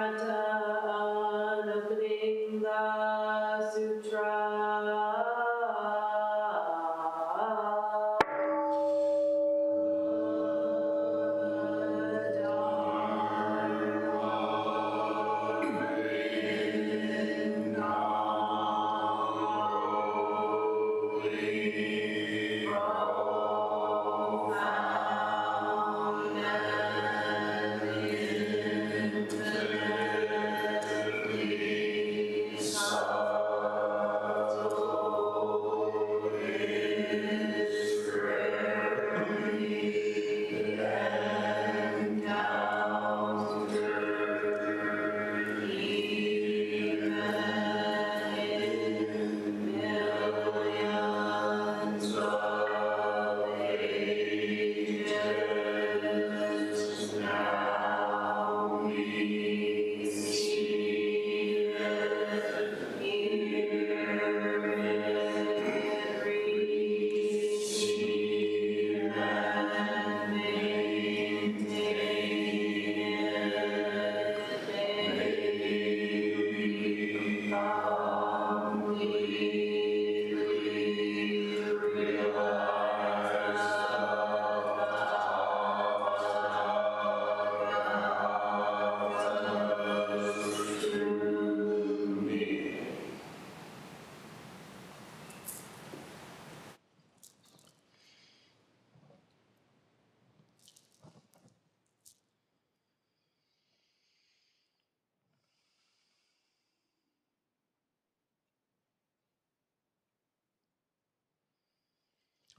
Lankavatara Sutra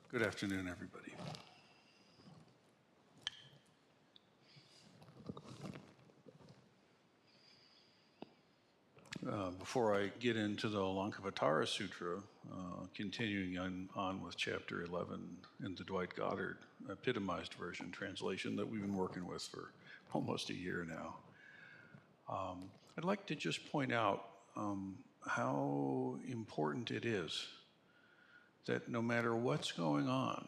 Good afternoon, everybody. Before I get into the Lankavatara Sutra, continuing on with chapter 11 in the Dwight Goddard epitomized version translation that we've been working with for almost a year now, I'd like to just point out how important it is that no matter what's going on,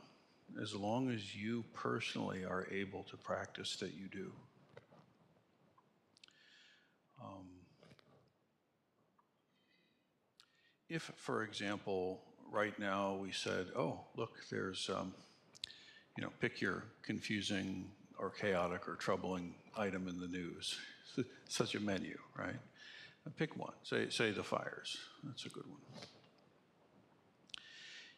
as long as you personally are able to practice, that you do. If, for example, right now we said, oh, look, there's, pick your confusing or chaotic or troubling item in the news, such a menu, right? Pick one, say the fires, that's a good one.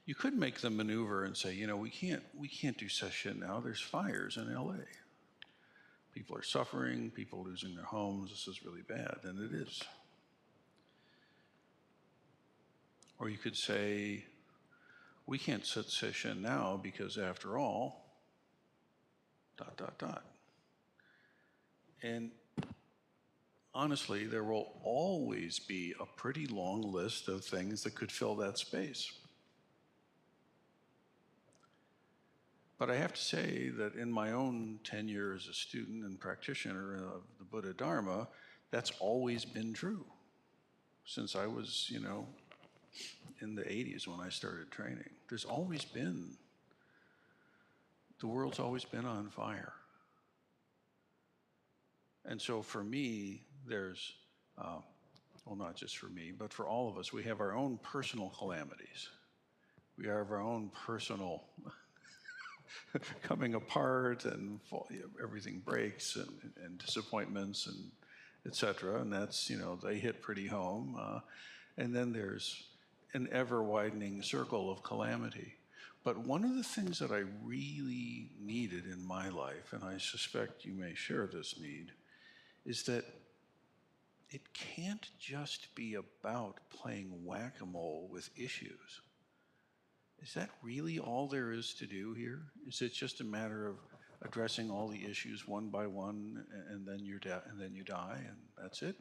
You could make the maneuver and say, we can't do session now, there's fires in LA. People are suffering, people losing their homes, this is really bad, and it is. Or you could say, we can't set session now because after all, ... And honestly, there will always be a pretty long list of things that could fill that space. But I have to say that in my own tenure as a student and practitioner of the Buddha Dharma, that's always been true. Since I was, in the 80s when I started training. There's always been, the world's always been on fire. And so for me, there's, well, not just for me, but for all of us, we have our own personal calamities. We have our own personal coming apart, and everything breaks, and disappointments, and et cetera. And that's, they hit pretty home. And then there's an ever-widening circle of calamity. But one of the things that I really needed in my life, and I suspect you may share this need, is that it can't just be about playing whack-a-mole with issues. Is that really all there is to do here? Is it just a matter of addressing all the issues one by one, and then you die, and that's it?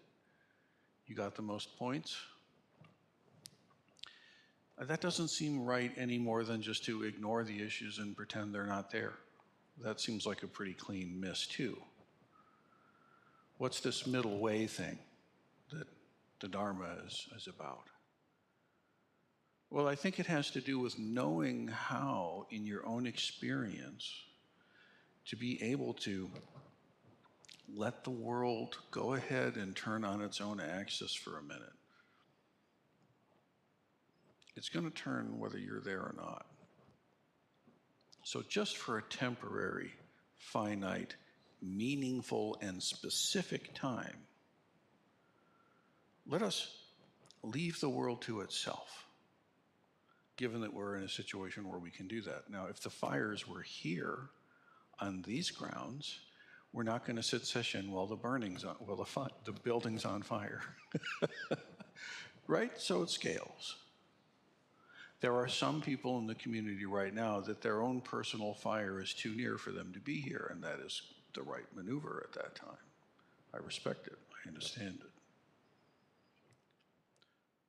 You got the most points? That doesn't seem right any more than just to ignore the issues and pretend they're not there. That seems like a pretty clean miss, too. What's this middle way thing that the Dharma is about? Well, I think it has to do with knowing how, in your own experience, to be able to let the world go ahead and turn on its own axis for a minute. It's going to turn whether you're there or not. So just for a temporary, finite, meaningful, and specific time, let us leave the world to itself, given that we're in a situation where we can do that. Now, if the fires were here on these grounds, we're not going to sit session while the building's on fire. Right? So it scales. There are some people in the community right now that their own personal fire is too near for them to be here, and that is the right maneuver at that time. I respect it. I understand it.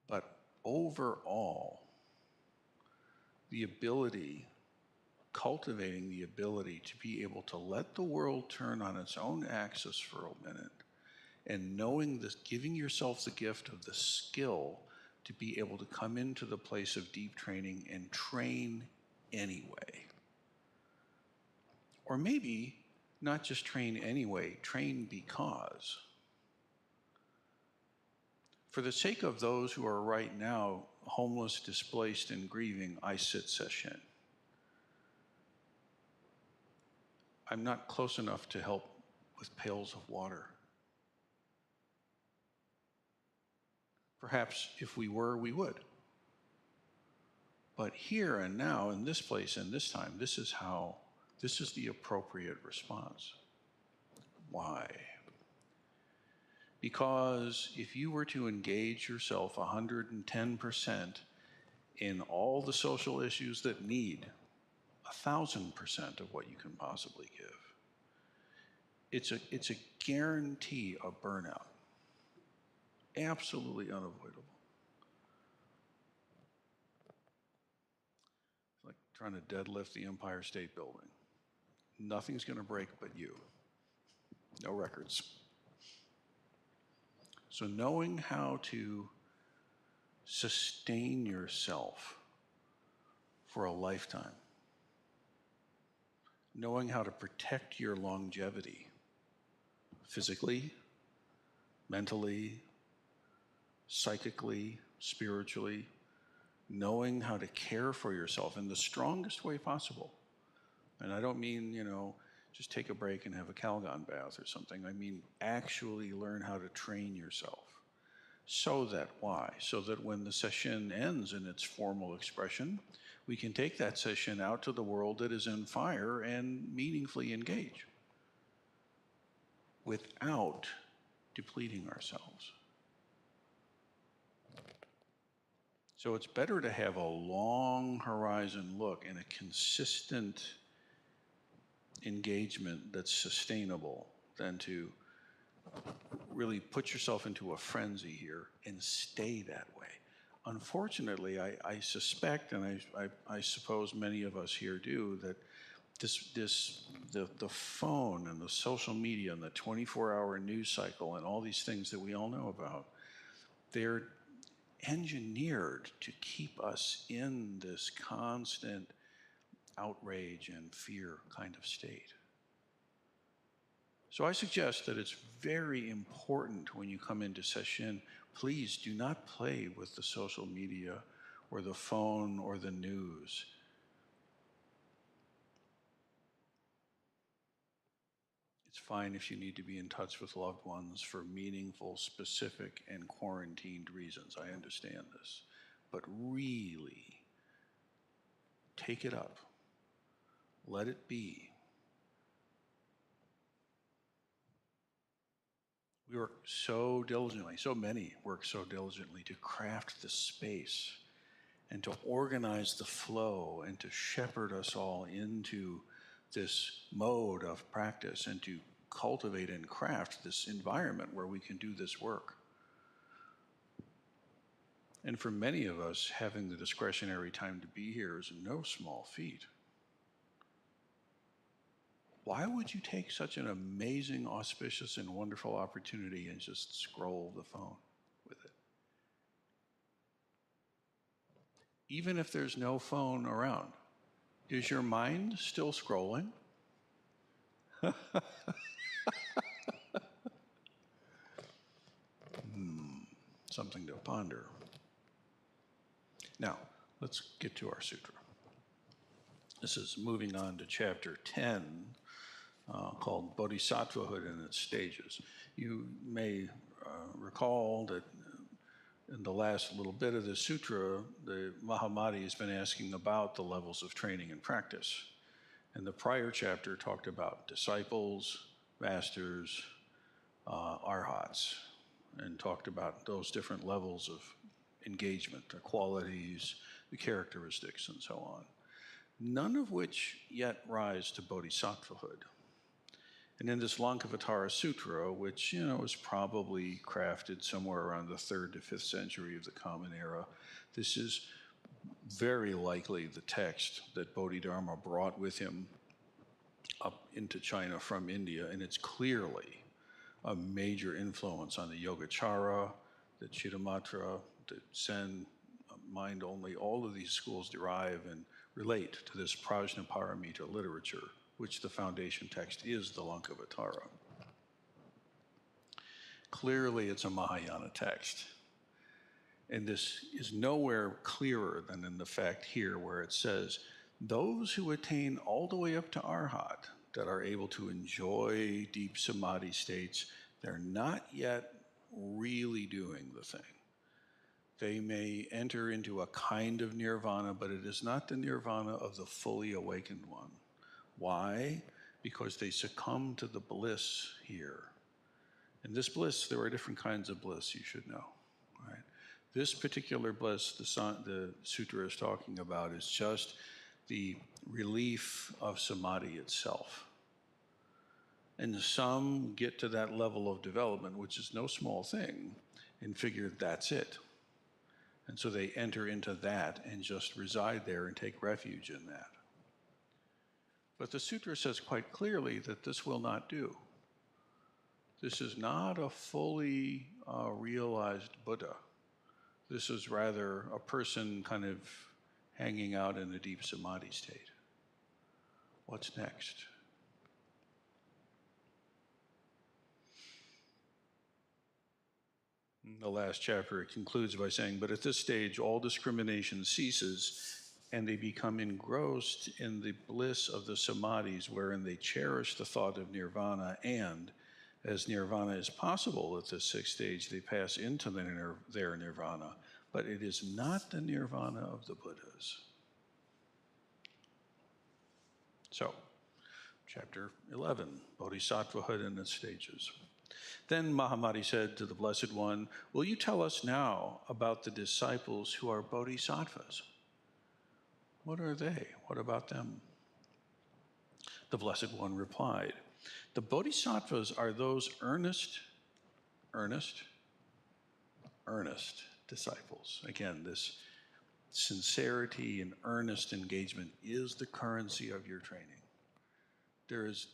But overall, cultivating the ability to be able to let the world turn on its own axis for a minute, and knowing this, giving yourself the gift of the skill to be able to come into the place of deep training and train anyway. Or maybe not just train anyway, train because. For the sake of those who are right now homeless, displaced, and grieving, I sit session. I'm not close enough to help with pails of water. Perhaps if we were, we would. But here and now, in this place and this time, this is the appropriate response. Why? Because if you were to engage yourself 110% in all the social issues that need 1,000% of what you can possibly give, it's a guarantee of burnout. Absolutely unavoidable. It's like trying to deadlift the Empire State Building. Nothing's going to break but you. No records. So knowing how to sustain yourself for a lifetime, knowing how to protect your longevity, physically, mentally, psychically, spiritually, knowing how to care for yourself in the strongest way possible. And I don't mean, just take a break and have a Calgon bath or something. I mean, actually learn how to train yourself. So that why? So that when the session ends in its formal expression, we can take that session out to the world that is in fire and meaningfully engage without depleting ourselves. So it's better to have a long horizon look and a consistent engagement that's sustainable than to really put yourself into a frenzy here and stay that way. Unfortunately, I suspect, and I suppose many of us here do, that the phone and the social media and the 24-hour news cycle and all these things that we all know about, they're engineered to keep us in this constant outrage and fear kind of state. So I suggest that it's very important when you come into session, please do not play with the social media or the phone or the news. It's fine if you need to be in touch with loved ones for meaningful, specific, and quarantined reasons. I understand this. But really, take it up. Let it be. We work so diligently, so many work so diligently to craft the space and to organize the flow and to shepherd us all into this mode of practice and to cultivate and craft this environment where we can do this work. And for many of us, having the discretionary time to be here is no small feat. Why would you take such an amazing, auspicious, and wonderful opportunity and just scroll the phone with it? Even if there's no phone around, is your mind still scrolling? something to ponder. Now, let's get to our sutra. This is moving on to chapter 10, called Bodhisattvahood in its stages. You may recall that in the last little bit of the sutra, the Mahamati has been asking about the levels of training and practice. And the prior chapter talked about disciples, masters, arhats, and talked about those different levels of engagement, the qualities, the characteristics, and so on. None of which yet rise to bodhisattvahood. And in this Lankavatara Sutra, which, was probably crafted somewhere around the 3rd to 5th century of the Common Era, this is very likely the text that Bodhidharma brought with him up into China from India, and it's clearly a major influence on the Yogacara, the Chittamatra, the Zen, mind only. All of these schools derive and relate to this Prajnaparamita literature, which the foundation text is the Lankavatara. Clearly, it's a Mahayana text. And this is nowhere clearer than in the fact here where it says, those who attain all the way up to Arhat, that are able to enjoy deep samadhi states, they're not yet really doing the thing. They may enter into a kind of nirvana, but it is not the nirvana of the fully awakened one. Why? Because they succumb to the bliss here. In this bliss, there are different kinds of bliss, you should know. Right? This particular bliss the sutra is talking about is just the relief of samadhi itself. And some get to that level of development, which is no small thing, and figure that's it. And so they enter into that and just reside there and take refuge in that. But the sutra says quite clearly that this will not do. This is not a fully realized Buddha. This is rather a person kind of hanging out in a deep samadhi state. What's next? In the last chapter, it concludes by saying, but at this stage, all discrimination ceases, and they become engrossed in the bliss of the samadhis, wherein they cherish the thought of nirvana, and as nirvana is possible at this 6th stage, they pass into their nirvana, but it is not the nirvana of the Buddhas. So, chapter 11, Bodhisattvahood and its stages. Then Mahamati said to the Blessed One, will you tell us now about the disciples who are bodhisattvas? What are they? What about them? The Blessed One replied, the bodhisattvas are those earnest disciples. Again, this sincerity and earnest engagement is the currency of your training. There is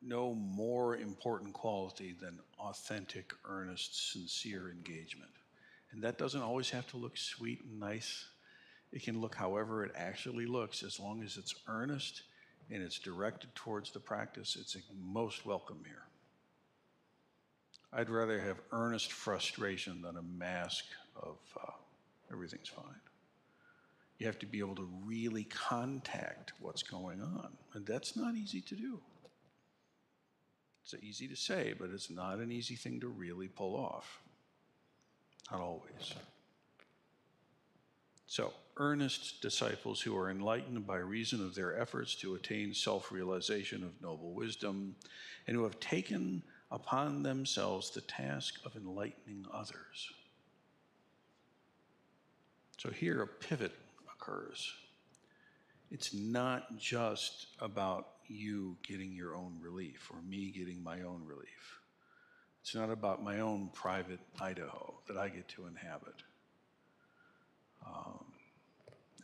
no more important quality than authentic, earnest, sincere engagement. And that doesn't always have to look sweet and nice. It can look however it actually looks, as long as it's earnest and it's directed towards the practice. It's most welcome here. I'd rather have earnest frustration than a mask of everything's fine. You have to be able to really contact what's going on, and that's not easy to do. It's easy to say, but it's not an easy thing to really pull off. Not always. So, earnest disciples who are enlightened by reason of their efforts to attain self-realization of noble wisdom, and who have taken upon themselves the task of enlightening others. So here a pivot occurs. It's not just about you getting your own relief or me getting my own relief. It's not about my own private Idaho that I get to inhabit.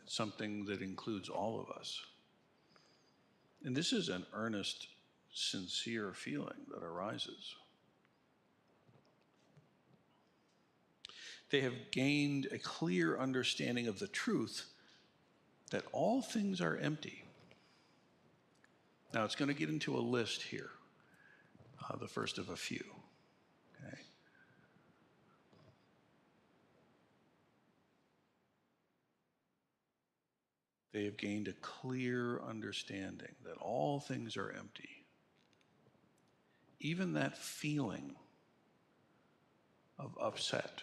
It's something that includes all of us. And this is an earnest, sincere feeling that arises. They have gained a clear understanding of the truth that all things are empty. Now, it's going to get into a list here, the first of a few. Okay. they have gained a clear understanding that all things are empty. Even that feeling of upset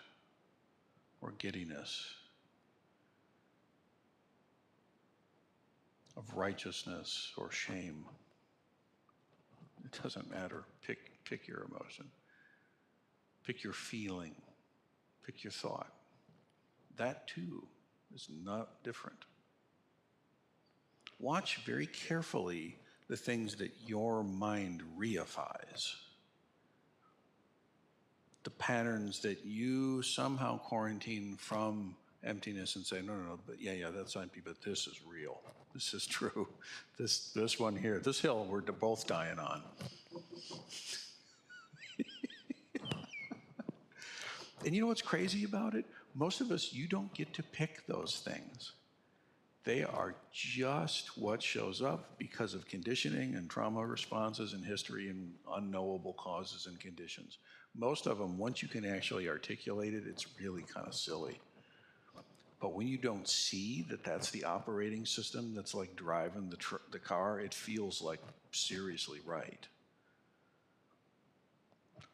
or giddiness, of righteousness or shame, it doesn't matter. Pick your emotion. Pick your feeling. Pick your thought. That too is not different. Watch very carefully the things that your mind reifies. The patterns that you somehow quarantine from emptiness and say, no, but yeah, that's empty, but this is real. This is true. This one here, this hill we're both dying on. And you know what's crazy about it? Most of us, you don't get to pick those things. They are just what shows up because of conditioning and trauma responses and history and unknowable causes and conditions. Most of them, once you can actually articulate it, it's really kind of silly. But when you don't see that that's the operating system that's like driving the car, it feels like seriously right.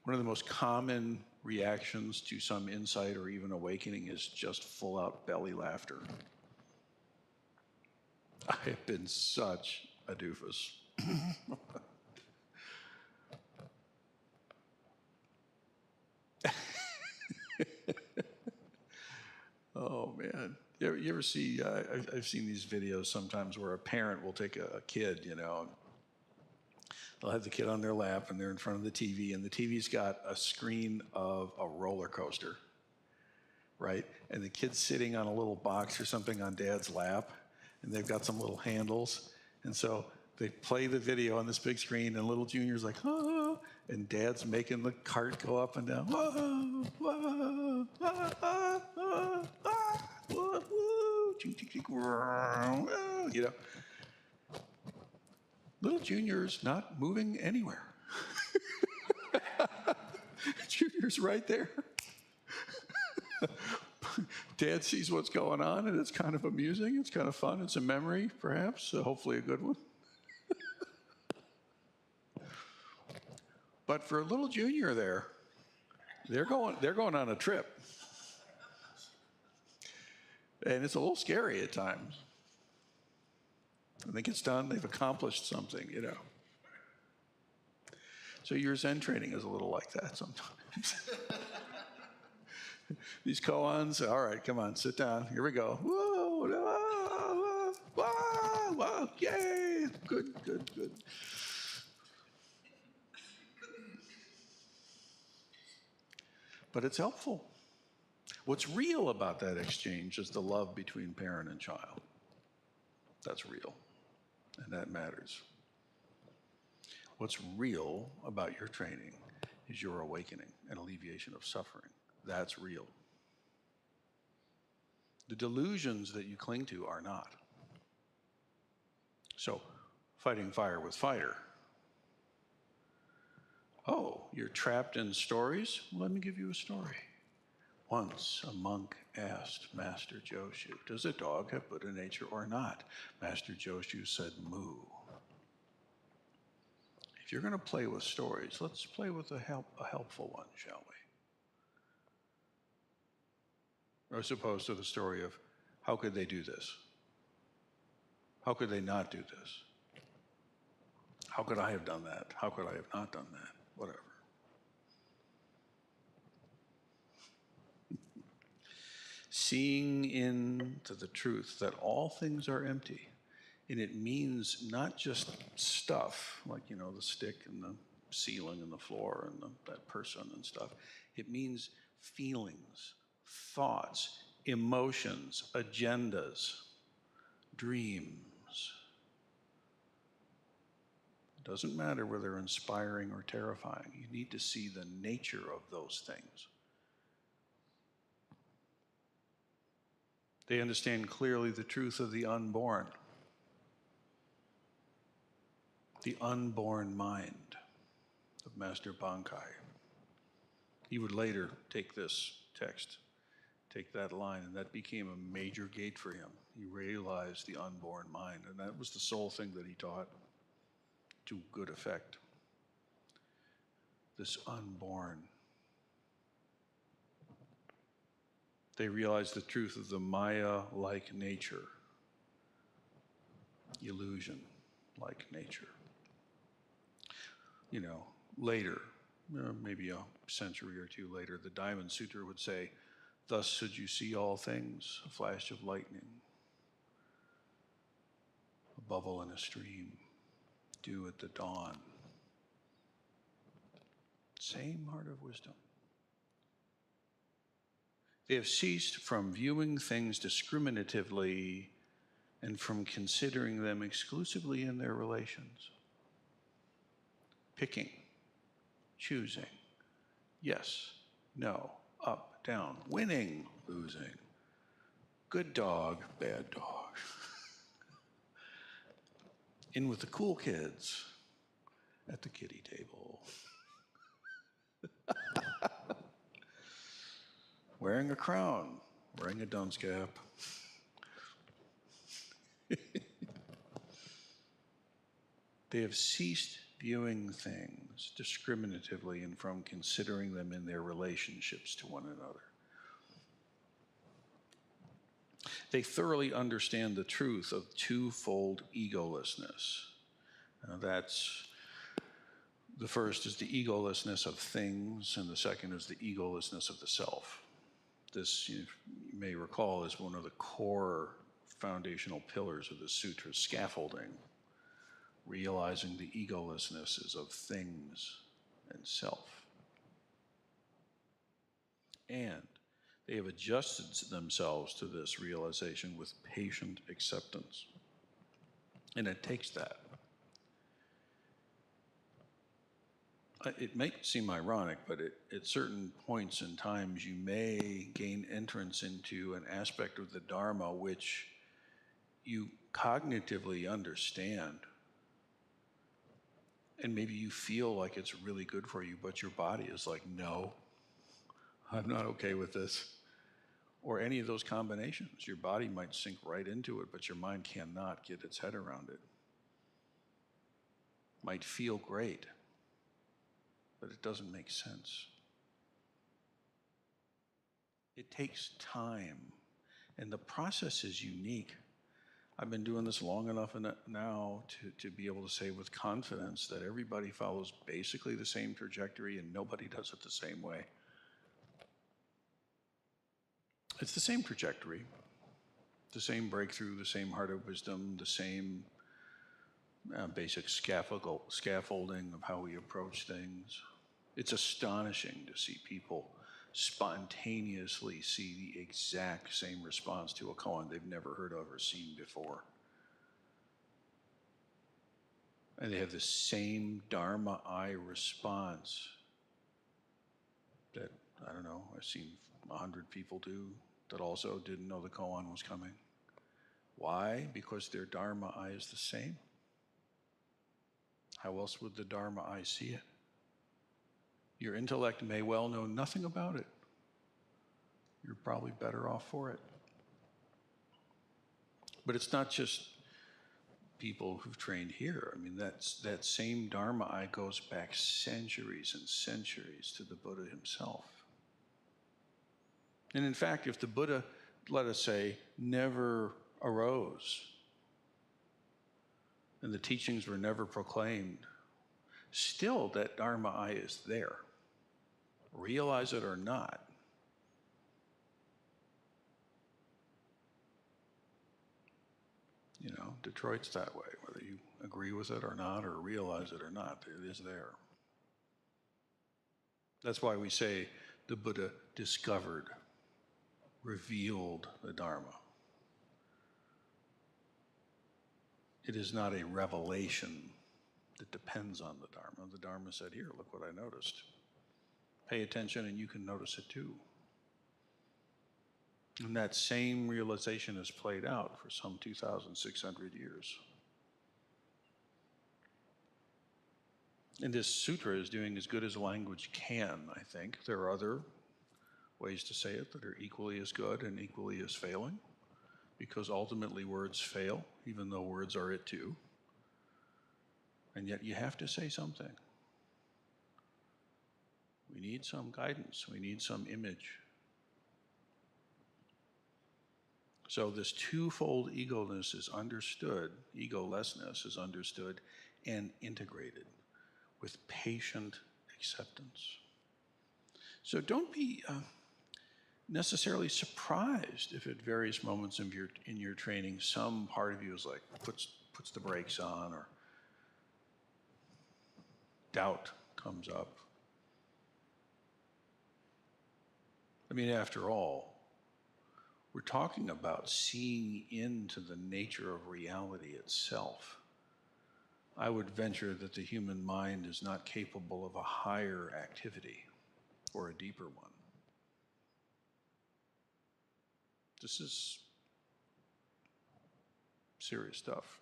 One of the most common reactions to some insight or even awakening is just full-out belly laughter. I have been such a doofus. Oh, man. You ever see, I've seen these videos sometimes where a parent will take a kid, they'll have the kid on their lap and they're in front of the TV, and the TV's got a screen of a roller coaster, right? And the kid's sitting on a little box or something on dad's lap, and they've got some little handles. And so they play the video on this big screen, and little Junior's like, oh, and dad's making the cart go up and down. Whoa, whoa, ah, ah, ah, ah, whoa, whoa, ching, ching, ching, whoa, Little Junior's not moving anywhere. Junior's right there. Dad sees what's going on, and it's kind of amusing. It's kind of fun. It's a memory, perhaps, hopefully a good one. But for a little Junior there, they're going on a trip. And it's a little scary at times. When they get done, they've accomplished something, So your Zen training is a little like that sometimes. These koans, all right, come on, sit down. Here we go. Whoa, whoa, whoa, whoa, yay, good. But it's helpful. What's real about that exchange is the love between parent and child. That's real, and that matters. What's real about your training is your awakening and alleviation of suffering. That's real. The delusions that you cling to are not. So, fighting fire with fire. Oh, you're trapped in stories? Let me give you a story. Once a monk asked Master Joshu, does a dog have Buddha nature or not? Master Joshu said, moo. If you're going to play with stories, let's play with a helpful one, shall we? As opposed to the story of, how could they do this? How could they not do this? How could I have done that? How could I have not done that? Whatever. Seeing into the truth that all things are empty. And it means not just stuff, like, the stick and the ceiling and the floor and that person and stuff. It means feelings, thoughts, emotions, agendas, dreams. It doesn't matter whether they're inspiring or terrifying. You need to see the nature of those things. They understand clearly the truth of the unborn mind of Master Bankai. He would later take this text Take that line, and that became a major gate for him. He realized the unborn mind, and that was the sole thing that he taught to good effect. This unborn. They realized the truth of the Maya-like nature, illusion-like nature. You know, later, maybe a century or two later, the Diamond Sutra would say, "Thus should you see all things, a flash of lightning, a bubble in a stream, dew at the dawn." Same heart of wisdom. They have ceased from viewing things discriminatively and from considering them exclusively in their relations. Picking, choosing, yes, no, up, down, winning, losing, good dog, bad dog. In with the cool kids at the kiddie table. Wearing a crown, wearing a dunce cap. They have ceased viewing things discriminatively and from considering them in their relationships to one another. They thoroughly understand the truth of twofold egolessness. That's the first is the egolessness of things, and the second is the egolessness of the self. This, you may recall, is one of the core foundational pillars of the sutra, scaffolding, realizing the egolessnesses of things and self. And they have adjusted themselves to this realization with patient acceptance. And it takes that. It may seem ironic, but at certain points in times, you may gain entrance into an aspect of the Dharma which you cognitively understand. And maybe you feel like it's really good for you, but your body is like, no, I'm not okay with this. Or any of those combinations. Your body might sink right into it, but your mind cannot get its head around it. Might feel great, but it doesn't make sense. It takes time, and the process is unique. I've been doing this long enough now to be able to say with confidence that everybody follows basically the same trajectory and nobody does it the same way. It's the same trajectory, the same breakthrough, the same heart of wisdom, the same basic scaffolding of how we approach things. It's astonishing to see people spontaneously see the exact same response to a koan they've never heard of or seen before. And they have the same Dharma eye response that, I don't know, I've seen 100 people do that also didn't know the koan was coming. Why? Because their Dharma eye is the same. How else would the Dharma eye see it? Your intellect may well know nothing about it. You're probably better off for it. But it's not just people who've trained here. I mean, that same Dharma eye goes back centuries and centuries to the Buddha himself. And in fact, if the Buddha, let us say, never arose, and the teachings were never proclaimed, still that Dharma eye is there. Realize it or not. You know, Detroit's that way, whether you agree with it or not, or realize it or not, it is there. That's why we say the Buddha discovered, revealed the Dharma. It is not a revelation that depends on the Dharma. The Dharma said, here, look what I noticed. Pay attention and you can notice it too. And that same realization has played out for some 2,600 years. And this sutra is doing as good as language can, I think. There are other ways to say it that are equally as good and equally as failing, because ultimately words fail, even though words are it too. And yet you have to say something. We need some guidance. We need some image. So this twofold egolessness is understood and integrated with patient acceptance. So don't be necessarily surprised if at various moments in your training, some part of you is like, puts the brakes on, or doubt comes up. I mean, after all, we're talking about seeing into the nature of reality itself. I would venture that the human mind is not capable of a higher activity or a deeper one. This is serious stuff.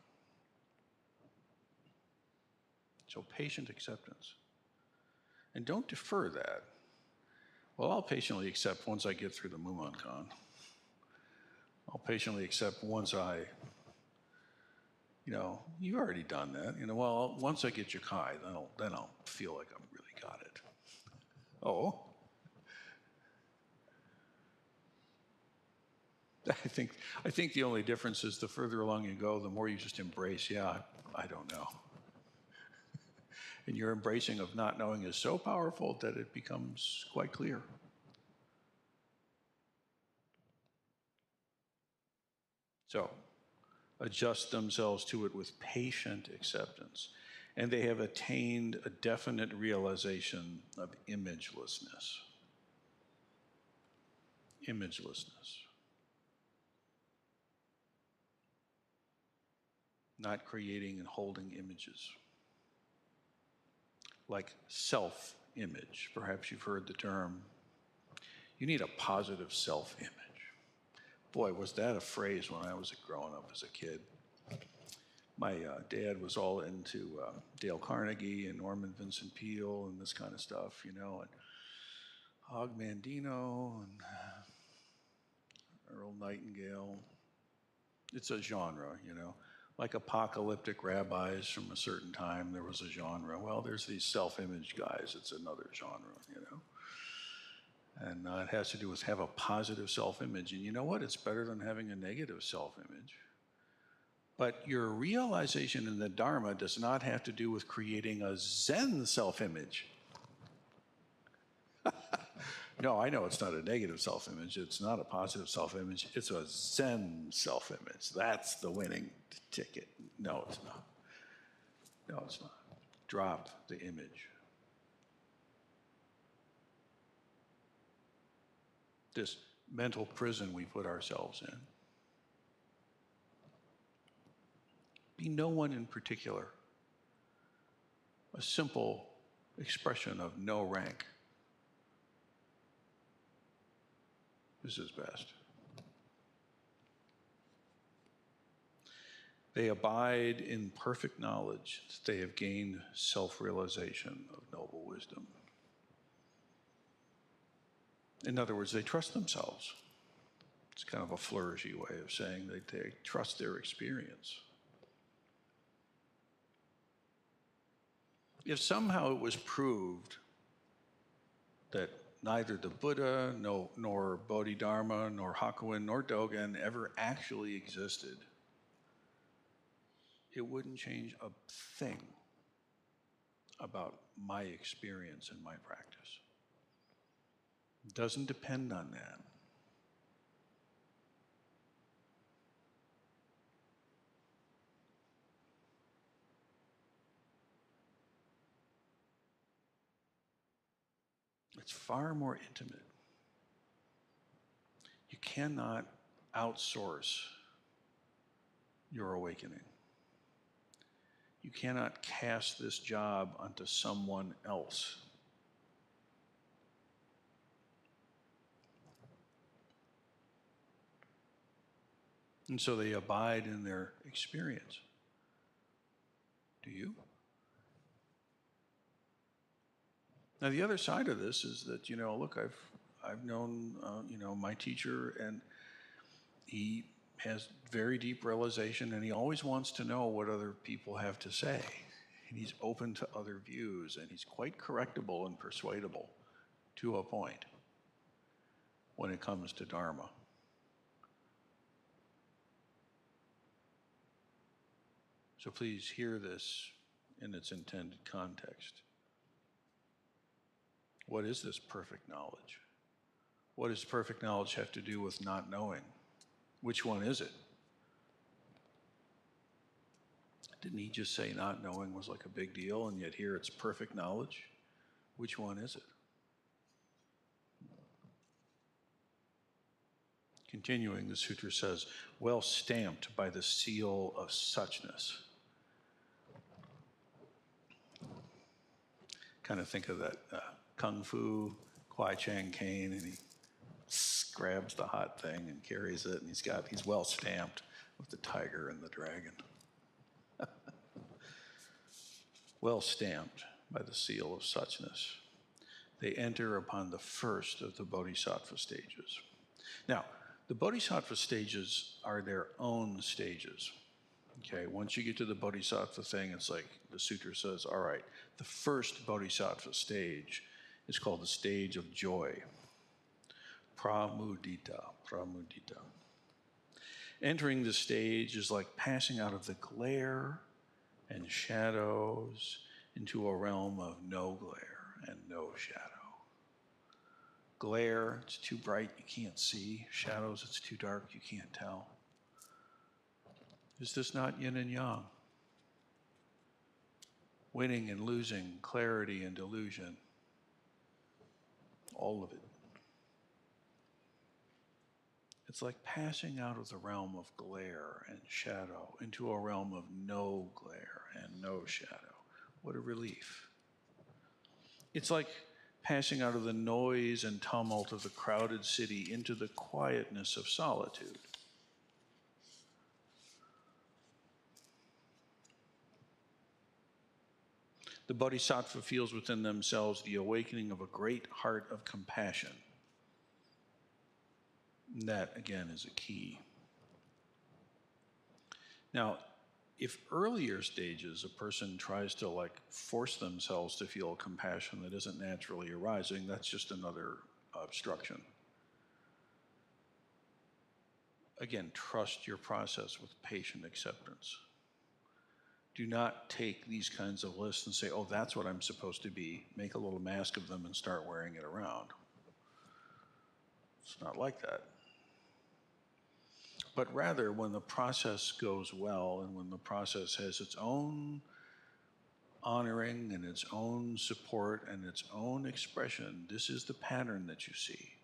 So patient acceptance. And don't defer that. Well, I'll patiently accept once I get through the Mumonkan. I'll patiently accept once you've already done that. Well, once I get Yakai, then I'll feel like I've really got it. Oh. I think the only difference is the further along you go, the more you just embrace, I don't know. And your embracing of not knowing is so powerful that it becomes quite clear. So, adjust themselves to it with patient acceptance. And they have attained a definite realization of imagelessness. Imagelessness. Not creating and holding images. Like self-image. Perhaps you've heard the term. You need a positive self-image. Boy, was that a phrase when I was growing up as a kid. My dad was all into Dale Carnegie and Norman Vincent Peale and this kind of stuff, and Og Mandino and Earl Nightingale. It's a genre, like apocalyptic rabbis from a certain time, there was a genre. Well, there's these self-image guys, it's another genre, And it has to do with have a positive self-image. And you know what? It's better than having a negative self-image. But your realization in the Dharma does not have to do with creating a Zen self-image. No, I know it's not a negative self-image. It's not a positive self-image. It's a Zen self-image. That's the winning ticket. No, it's not. No, it's not. Drop the image. This mental prison we put ourselves in. Be no one in particular. A simple expression of no rank. This is best. They abide in perfect knowledge that they have gained self-realization of noble wisdom. In other words, they trust themselves. It's kind of a flourishy way of saying that they trust their experience. If somehow it was proved that neither the Buddha, nor Bodhidharma, nor Hakuin, nor Dogen ever actually existed, it wouldn't change a thing about my experience and my practice. It doesn't depend on that. It's far more intimate. You cannot outsource your awakening. You cannot cast this job onto someone else. And so they abide in their experience. Do you? Now, the other side of this is that, look, I've known, my teacher, and he has very deep realization, and he always wants to know what other people have to say. And he's open to other views, and he's quite correctable and persuadable to a point when it comes to Dharma. So please hear this in its intended context. What is this perfect knowledge? What does perfect knowledge have to do with not knowing? Which one is it? Didn't he just say not knowing was like a big deal, and yet here it's perfect knowledge? Which one is it? Continuing, the sutra says, well stamped by the seal of suchness. Kind of think of that Kung Fu, Kwai Chang cane, and he grabs the hot thing and carries it, and he's well stamped with the tiger and the dragon. Well stamped by the seal of suchness. They enter upon the first of the bodhisattva stages. Now, the bodhisattva stages are their own stages. Okay, once you get to the bodhisattva thing, it's like the sutra says, all right, the first bodhisattva stage is called the stage of joy. Pramudita. Entering the stage is like passing out of the glare and shadows into a realm of no glare and no shadow. Glare, it's too bright, you can't see. Shadows, it's too dark, you can't tell. Is this not yin and yang? Winning and losing, clarity and delusion. All of it. It's like passing out of the realm of glare and shadow into a realm of no glare and no shadow. What a relief. It's like passing out of the noise and tumult of the crowded city into the quietness of solitude. The bodhisattva feels within themselves the awakening of a great heart of compassion. That, again, is a key. Now, if earlier stages a person tries to force themselves to feel compassion that isn't naturally arising, that's just another obstruction. Again, trust your process with patient acceptance. Do not take these kinds of lists and say, oh, that's what I'm supposed to be. Make a little mask of them and start wearing it around. It's not like that. But rather, when the process goes well and when the process has its own honoring and its own support and its own expression, this is the pattern that you see.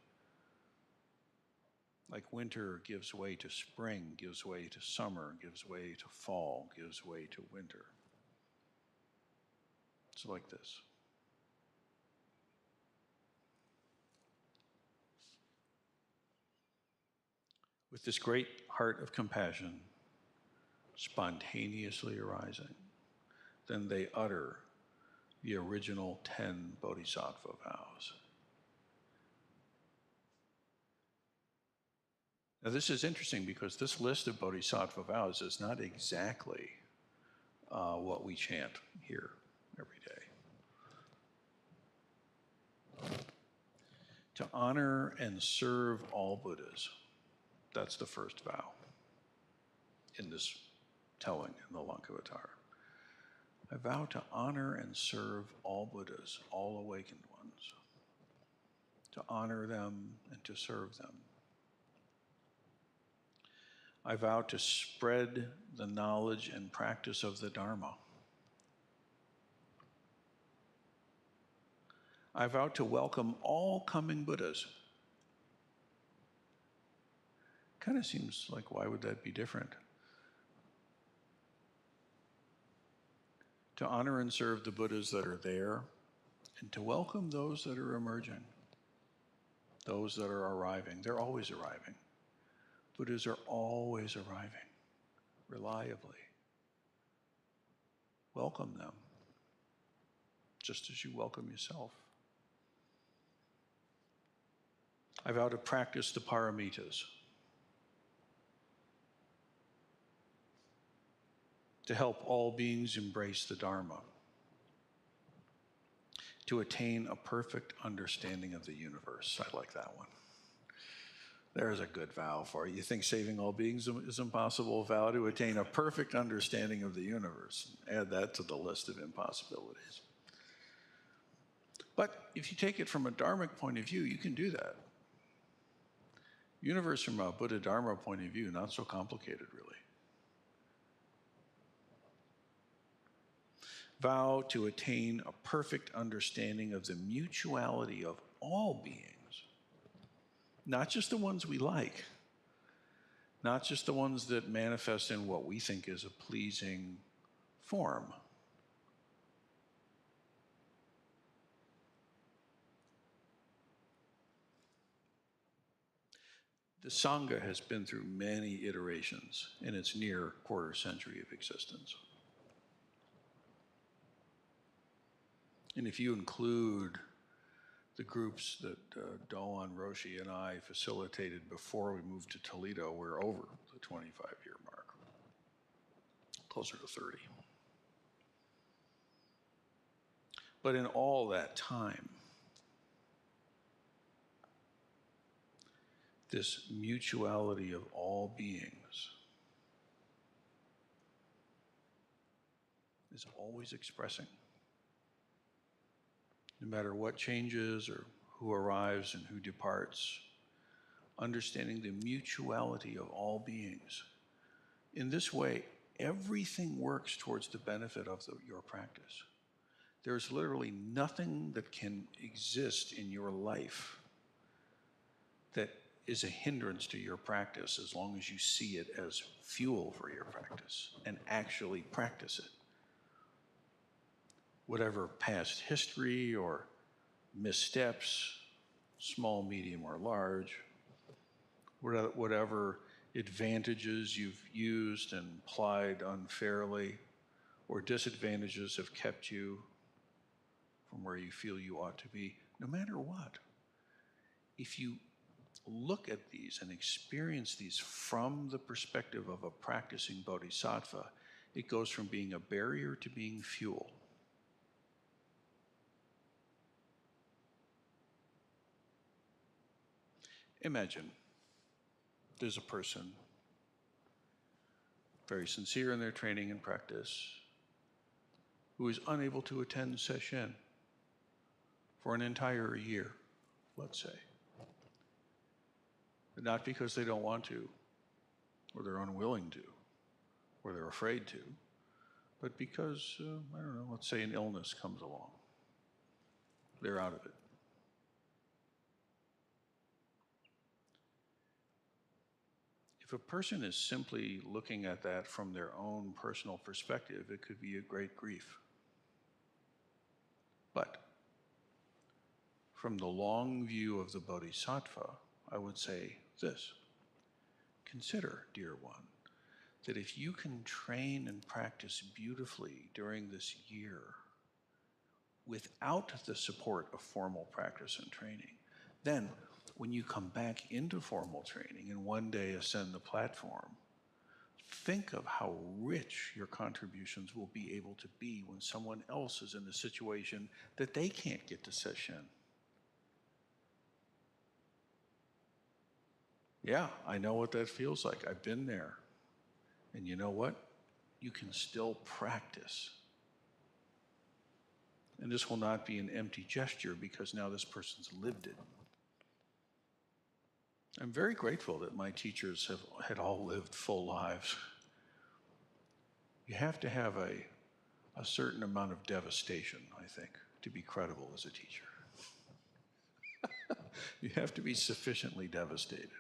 Like winter gives way to spring, gives way to summer, gives way to fall, gives way to winter. It's like this. With this great heart of compassion spontaneously arising, then they utter the original 10 bodhisattva vows. Now this is interesting because this list of bodhisattva vows is not exactly what we chant here every day. To honor and serve all Buddhas. That's the first vow in this telling in the Lankavatara. I vow to honor and serve all Buddhas, all awakened ones, to honor them and to serve them. I vow to spread the knowledge and practice of the Dharma. I vow to welcome all coming Buddhas. Kind of seems like, why would that be different? To honor and serve the Buddhas that are there, and to welcome those that are emerging, those that are arriving. They're always arriving. Buddhas are always arriving, reliably. Welcome them, just as you welcome yourself. I vow to practice the paramitas, to help all beings embrace the Dharma, to attain a perfect understanding of the universe. I like that one. There's a good vow for you. You think saving all beings is impossible? Vow to attain a perfect understanding of the universe. Add that to the list of impossibilities. But if you take it from a dharmic point of view, you can do that. Universe from a Buddha Dharma point of view, not so complicated, really. Vow to attain a perfect understanding of the mutuality of all beings, not just the ones we like, not just the ones that manifest in what we think is a pleasing form. The Sangha has been through many iterations in its near quarter century of existence. And if you include the groups that Rinsen Roshii and I facilitated before we moved to Toledo, we're over the 25-year mark, closer to 30. But in all that time, this mutuality of all beings is always expressing. No matter what changes or who arrives and who departs, understanding the mutuality of all beings. In this way, everything works towards the benefit of your practice. There's literally nothing that can exist in your life that is a hindrance to your practice as long as you see it as fuel for your practice and actually practice it. Whatever past history or missteps, small, medium, or large, whatever advantages you've used and applied unfairly, or disadvantages have kept you from where you feel you ought to be, no matter what, if you look at these and experience these from the perspective of a practicing bodhisattva, it goes from being a barrier to being fuel. Imagine there's a person very sincere in their training and practice who is unable to attend session for an entire year, let's say. But not because they don't want to, or they're unwilling to, or they're afraid to, but because, I don't know, let's say an illness comes along. They're out of it. If a person is simply looking at that from their own personal perspective, it could be a great grief. But from the long view of the bodhisattva, I would say this. Consider, dear one, that if you can train and practice beautifully during this year without the support of formal practice and training, then when you come back into formal training and one day ascend the platform, think of how rich your contributions will be able to be when someone else is in a situation that they can't get to session. Yeah, I know what that feels like. I've been there. And you know what? You can still practice. And this will not be an empty gesture because now this person's lived it. I'm very grateful that my teachers had all lived full lives. You have to have a certain amount of devastation, I think, to be credible as a teacher. You have to be sufficiently devastated.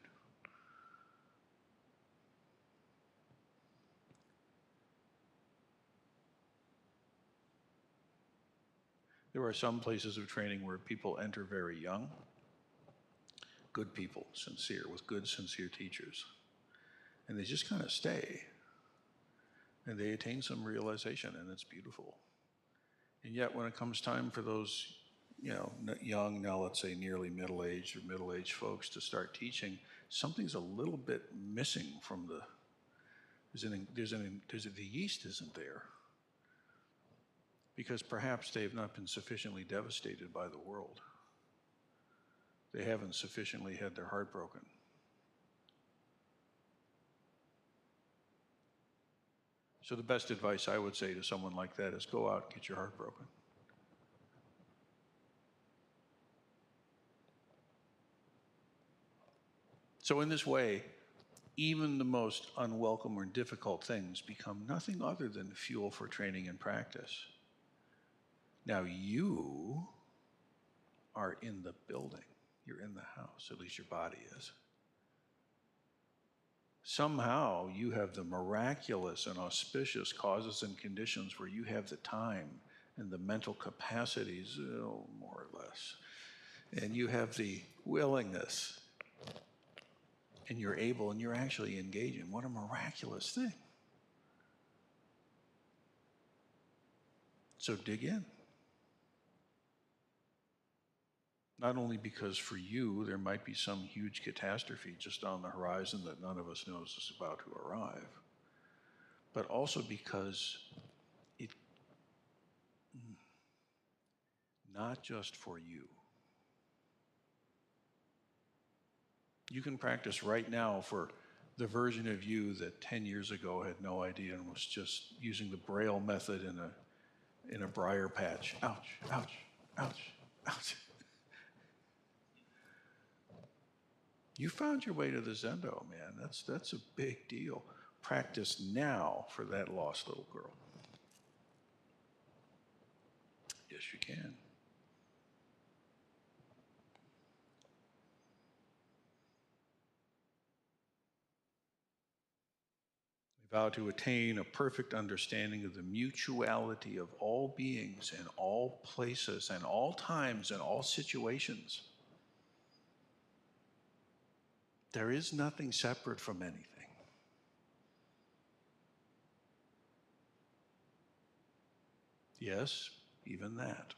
There are some places of training where people enter very young. Good people, sincere, with good, sincere teachers. And they just kind of stay. And they attain some realization, and it's beautiful. And yet when it comes time for those young, now let's say nearly middle-aged or middle-aged folks to start teaching, something's a little bit missing from the yeast isn't there. Because perhaps they have not been sufficiently devastated by the world. They haven't sufficiently had their heart broken. So the best advice I would say to someone like that is go out and get your heart broken. So in this way, even the most unwelcome or difficult things become nothing other than fuel for training and practice. Now you are in the building. You're in the house, at least your body is. Somehow you have the miraculous and auspicious causes and conditions where you have the time and the mental capacities, more or less, and you have the willingness, and you're able, and you're actually engaging. What a miraculous thing. So dig in. Not only because for you there might be some huge catastrophe just on the horizon that none of us knows is about to arrive, but also because it, not just for you. You can practice right now for the version of you that 10 years ago had no idea and was just using the Braille method in a briar patch. Ouch, ouch, ouch, ouch. You found your way to the Zendo, man. That's a big deal. Practice now for that lost little girl. Yes, you can. We vow to attain a perfect understanding of the mutuality of all beings in all places and all times and all situations. There is nothing separate from anything. Yes, even that.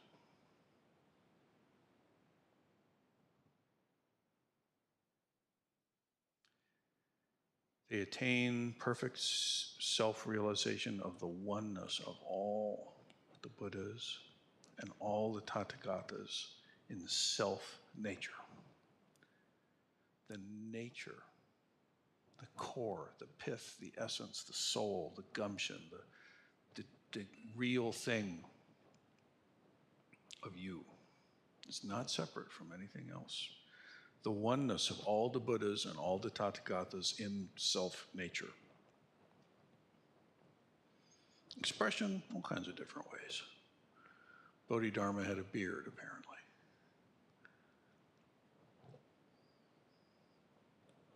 They attain perfect self-realization of the oneness of all the Buddhas and all the Tathagatas in self-nature. The nature, the core, the pith, the essence, the soul, the gumption, the real thing of you is not separate from anything else. The oneness of all the Buddhas and all the Tathagatas in self-nature. Expression, all kinds of different ways. Bodhidharma had a beard, apparently.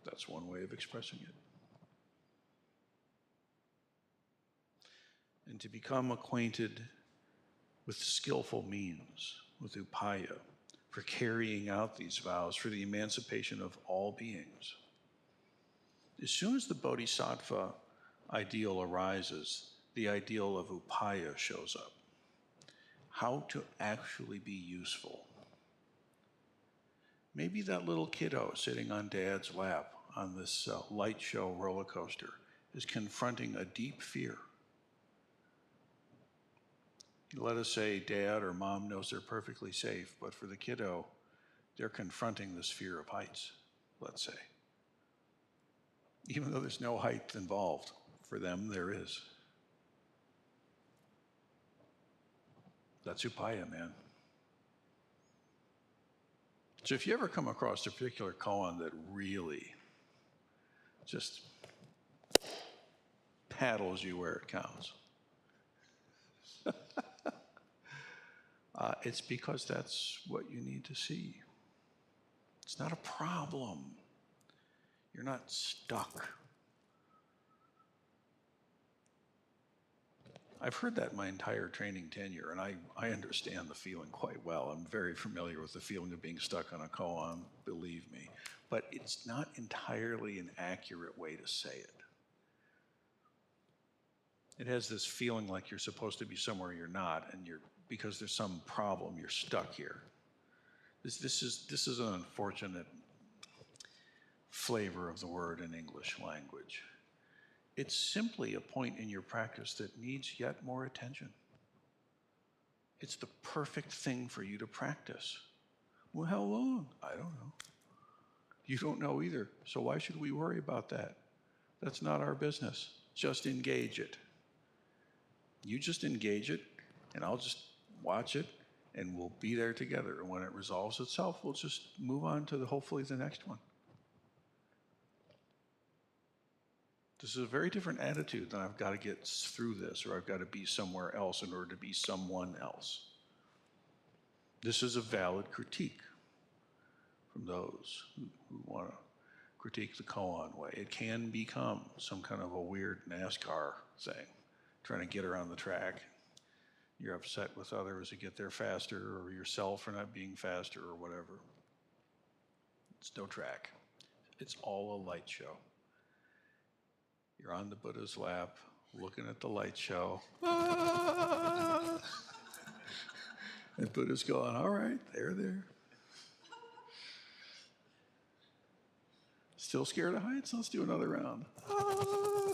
That's one way of expressing it. And to become acquainted with skillful means, with upaya, for carrying out these vows, for the emancipation of all beings. As soon as the bodhisattva ideal arises, the ideal of upaya shows up. How to actually be useful. Maybe that little kiddo sitting on dad's lap on this light show roller coaster is confronting a deep fear. Let us say dad or mom knows they're perfectly safe, but for the kiddo, they're confronting this fear of heights, let's say. Even though there's no height involved, for them there is. That's upaya, man. So if you ever come across a particular koan that really just paddles you where it counts, it's because that's what you need to see. It's not a problem. You're not stuck. I've heard that my entire training tenure, and I understand the feeling quite well. I'm very familiar with the feeling of being stuck on a koan, believe me. But it's not entirely an accurate way to say it. It has this feeling like you're supposed to be somewhere you're not, and because there's some problem, you're stuck here. This is an unfortunate flavor of the word in English language. It's simply a point in your practice that needs yet more attention. It's the perfect thing for you to practice. Well, how long? I don't know. You don't know either, so why should we worry about that? That's not our business. Just engage it. You just engage it, and I'll just watch it, and we'll be there together. And when it resolves itself, we'll just move on to hopefully the next one. This is a very different attitude than I've got to get through this, or I've got to be somewhere else in order to be someone else. This is a valid critique from those who want to critique the koan way. It can become some kind of a weird NASCAR thing, trying to get around the track. You're upset with others to get there faster, or yourself for not being faster, or whatever. It's no track. It's all a light show. You're on the Buddha's lap, looking at the light show. Ah! And Buddha's going, all right, there. Still scared of heights? Let's do another round. Ah!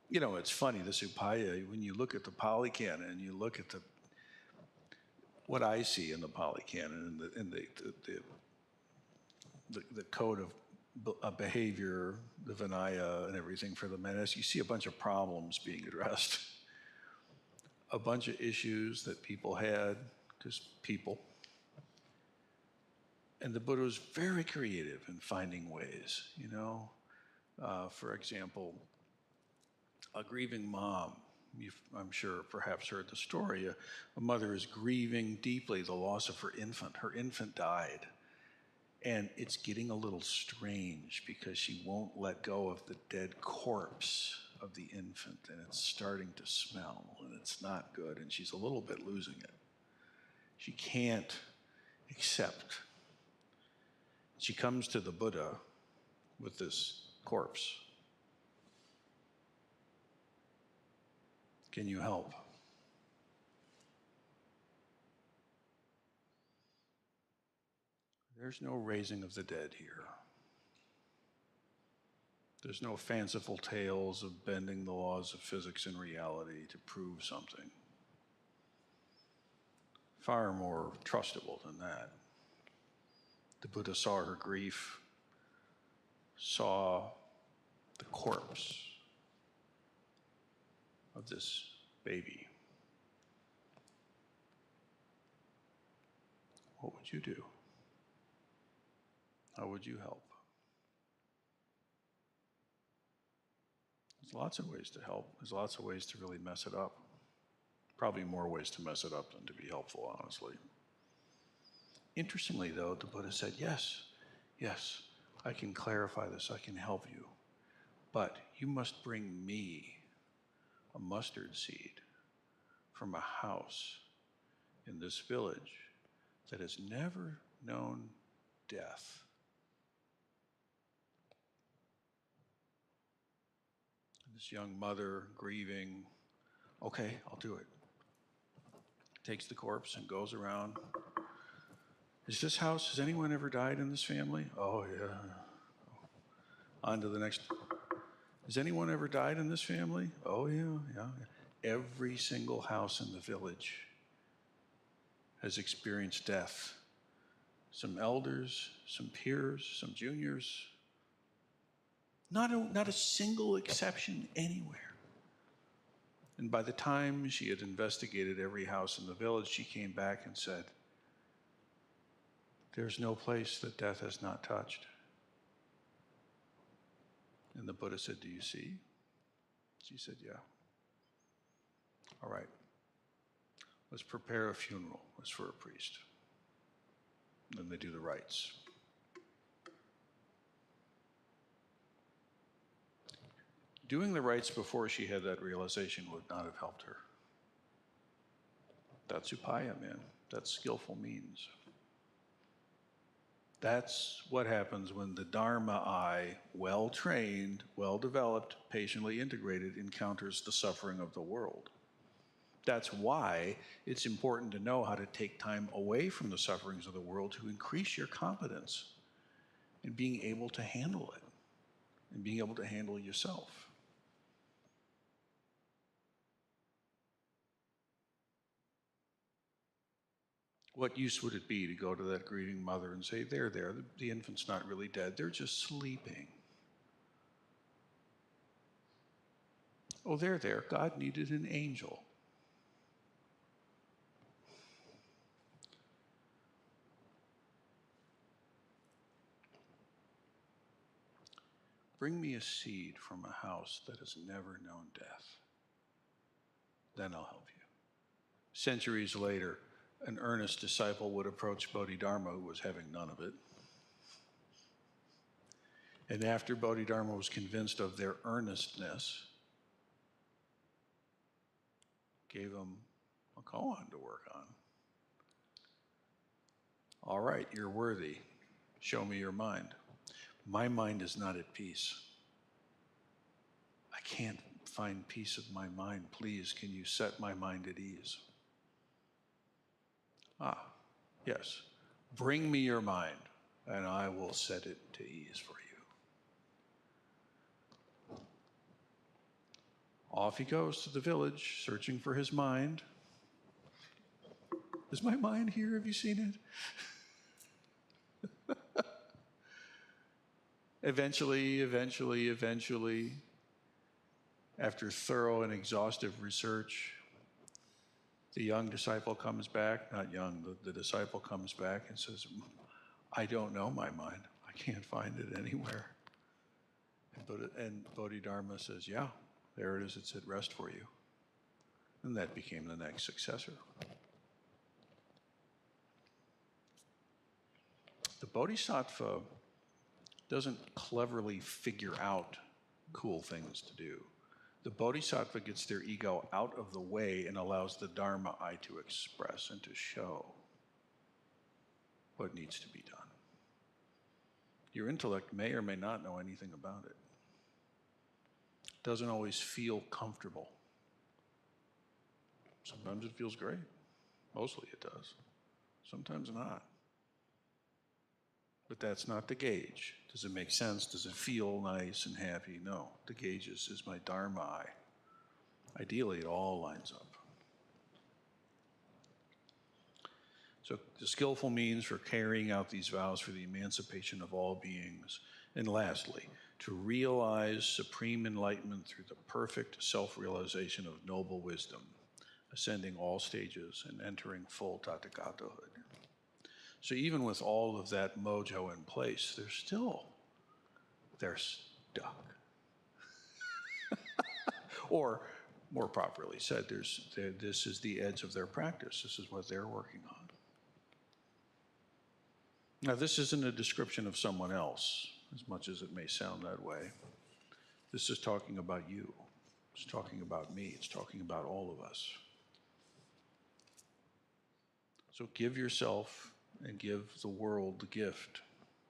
You know, it's funny, the Upaya, when you look at the Pali Canon and you look at what I see in the Pali Canon and the code of behavior, the Vinaya and everything for the monks, you see a bunch of problems being addressed. A bunch of issues that people had, because people. And the Buddha was very creative in finding ways, you know. For example, a grieving mom. I'm sure perhaps heard the story. A mother is grieving deeply the loss of her infant. Her infant died. And it's getting a little strange because she won't let go of the dead corpse of the infant, and it's starting to smell, and it's not good, and she's a little bit losing it. She can't accept. She comes to the Buddha with this corpse. Can you help? There's no raising of the dead here. There's no fanciful tales of bending the laws of physics and reality to prove something. Far more trustable than that. The Buddha saw her grief, saw the corpse of this baby. What would you do? How would you help? There's lots of ways to help. There's lots of ways to really mess it up. Probably more ways to mess it up than to be helpful, honestly. Interestingly, though, the Buddha said, yes, I can clarify this, I can help you. But you must bring me a mustard seed from a house in this village that has never known death. This young mother grieving, okay, I'll do it. Takes the corpse and goes around. Is this house, has anyone ever died in this family? Oh, yeah. On to the next. Has anyone ever died in this family? Oh, yeah. Every single house in the village has experienced death. Some elders, some peers, some juniors. Not a single exception anywhere. And by the time she had investigated every house in the village, she came back and said, there's no place that death has not touched. And the Buddha said, do you see? She said, yeah. All right. Let's prepare a funeral. It's for a priest. And then they do the rites. Doing the rites before she had that realization would not have helped her. That's upaya, man. That's skillful means. That's what happens when the Dharma eye, well-trained, well-developed, patiently integrated, encounters the suffering of the world. That's why it's important to know how to take time away from the sufferings of the world to increase your competence in being able to handle it and being able to handle yourself. What use would it be to go to that grieving mother and say, there, the infant's not really dead, they're just sleeping. Oh, there, God needed an angel. Bring me a seed from a house that has never known death. Then I'll help you. Centuries later, an earnest disciple would approach Bodhidharma, who was having none of it. And after Bodhidharma was convinced of their earnestness, gave them a koan to work on. All right, you're worthy. Show me your mind. My mind is not at peace. I can't find peace of my mind. Please, can you set my mind at ease? Ah, yes. Bring me your mind, and I will set it to ease for you. Off he goes to the village, searching for his mind. Is my mind here? Have you seen it? Eventually, after thorough and exhaustive research, the young disciple comes back, not young, the disciple comes back and says, I don't know my mind. I can't find it anywhere. And Bodhidharma says, yeah, there it is, it's at rest for you. And that became the next successor. The Bodhisattva doesn't cleverly figure out cool things to do. The Bodhisattva gets their ego out of the way and allows the Dharma eye to express and to show what needs to be done. Your intellect may or may not know anything about it. It doesn't always feel comfortable. Sometimes it feels great. Mostly it does. Sometimes not. But that's not the gauge. Does it make sense? Does it feel nice and happy? No. The gauge is my Dharma eye. Ideally, it all lines up. So the skillful means for carrying out these vows for the emancipation of all beings. And lastly, to realize supreme enlightenment through the perfect self-realization of noble wisdom, ascending all stages and entering full Tathagatahood. So even with all of that mojo in place, they're stuck. Or, more properly said, this is the edge of their practice. This is what they're working on. Now, this isn't a description of someone else, as much as it may sound that way. This is talking about you. It's talking about me. It's talking about all of us. So give yourself and give the world the gift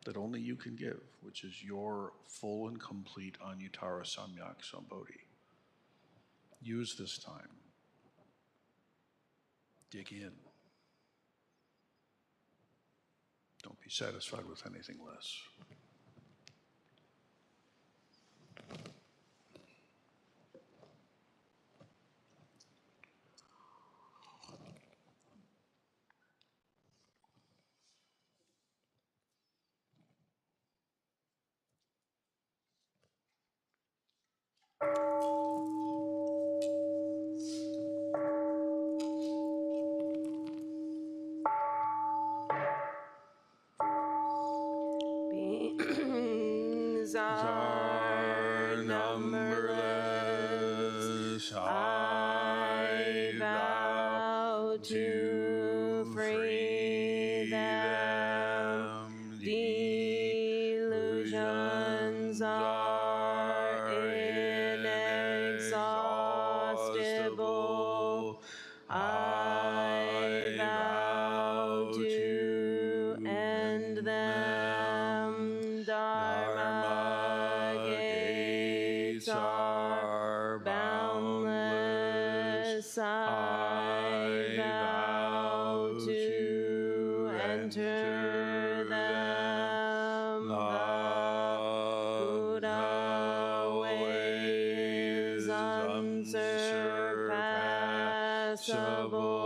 that only you can give, which is your full and complete Anuttara Samyak Sambodhi. Use this time. Dig in. Don't be satisfied with anything less. Beings are numberless. I vow to free them. Delusions are inexhaustible. I vow to end them. Dharma gates are boundless. I inaccessible